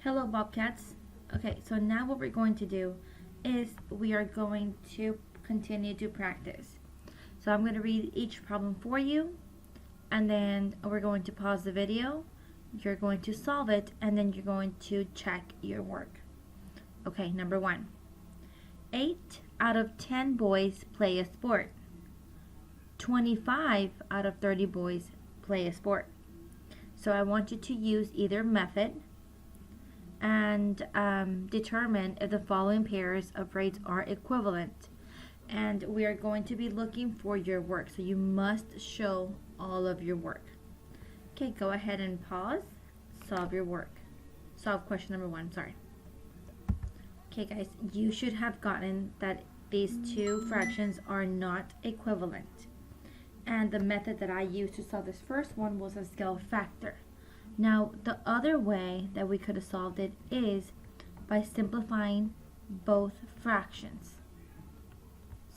Hello, Bobcats. Okay, so now what we're going to do is we are going to continue to practice. So I'm going to read each problem for you, and then we're going to pause the video. You're going to solve it, and then you're going to check your work. Okay, number 1. 8 out of 10 boys play a sport. 25 out of 30 boys play a sport. So I want you to use either method and determine if the following pairs of rates are equivalent. And we are going to be looking for your work, so you must show all of your work. Okay, go ahead and pause. Solve your work. Solve question number 1, sorry. Okay guys, you should have gotten that these two fractions are not equivalent. And the method that I used to solve this first one was a scale factor. Now, the other way that we could have solved it is by simplifying both fractions.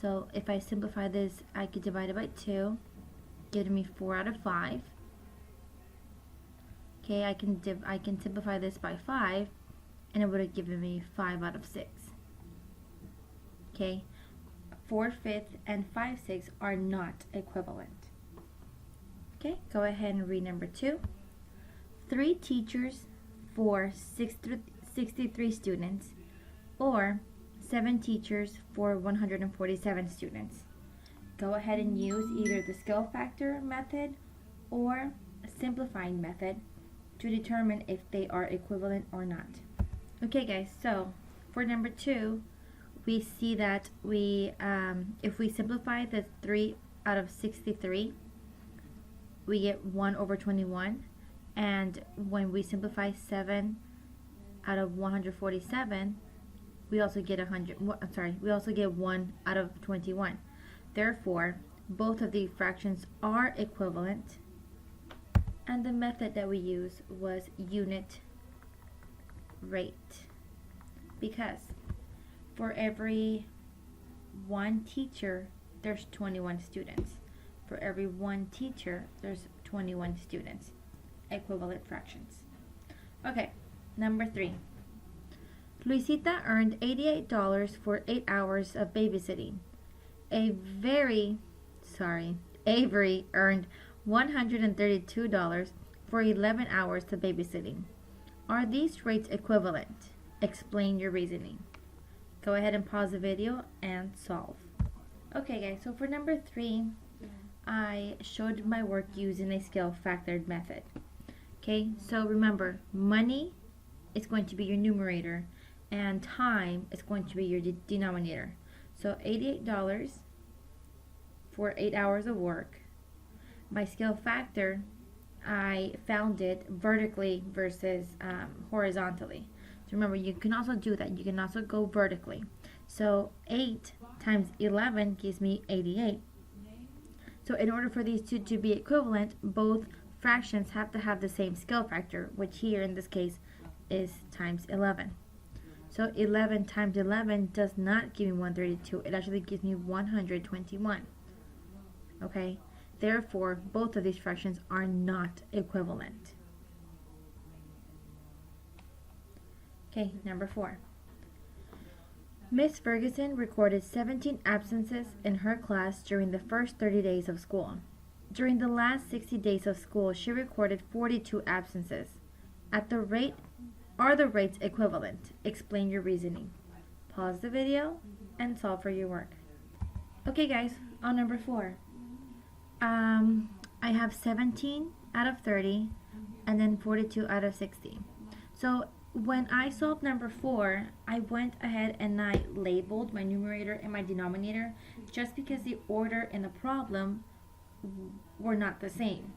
So if I simplify this, I could divide it by 2, giving me 4 out of 5. Okay, I can simplify this by 5, and it would have given me 5 out of 6. Okay, 4/5 and 5/6 are not equivalent. Okay, go ahead and read number 2. 3 teachers for 63 students, or 7 teachers for 147 students. Go ahead and use either the scale factor method or a simplifying method to determine if they are equivalent or not. Okay guys, so for number 2, we see that if we simplify the 3 out of 63, we get 1 over 21. And when we simplify 7 out of 147, we also get 1 out of 21. Therefore, both of the fractions are equivalent, and the method that we use was unit rate, because for every 1 teacher, there's 21 students. For every 1 teacher, there's 21 students. Equivalent fractions. Okay, number 3. Luisita earned $88 for 8 hours of babysitting. Avery earned $132 for 11 hours of babysitting. Are these rates equivalent? Explain your reasoning. Go ahead and pause the video and solve. Okay guys, so for number 3, I showed my work using a scale factored method. Okay, so remember, money is going to be your numerator and time is going to be your denominator. So $88 for 8 hours of work. My scale factor, I found it vertically versus horizontally. So remember, you can also do that. You can also go vertically. So 8 times 11 gives me 88. So in order for these two to be equivalent, both fractions have to have the same scale factor, which here in this case is times 11. So 11 times 11 does not give me 132. It actually gives me 121. Okay? Therefore, both of these fractions are not equivalent. Okay, number 4. Miss Ferguson recorded 17 absences in her class during the first 30 days of school. During the last 60 days of school, she recorded 42 absences. Are the rates equivalent? Explain your reasoning. Pause the video and solve for your work. Okay guys, on number 4. I have 17 out of 30 and then 42 out of 60. So when I solved number 4, I went ahead and I labeled my numerator and my denominator just because the order in the problem were not the same.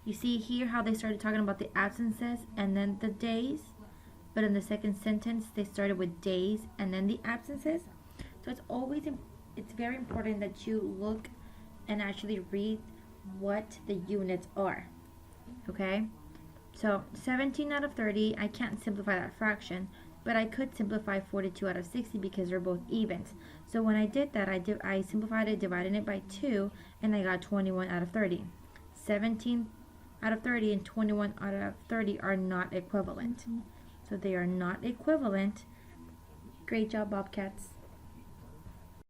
You see here how they started talking about the absences and then the days, but in the second sentence they started with days and then the absences. So it's very important that you look and actually read what the units are. Okay, so 17 out of 30, I can't simplify that fraction, but I could simplify 42 out of 60 because they're both evens. So when I did that, I simplified it, dividing it by 2, and I got 21 out of 30. 17 out of 30 and 21 out of 30 are not equivalent. So they are not equivalent. Great job, Bobcats.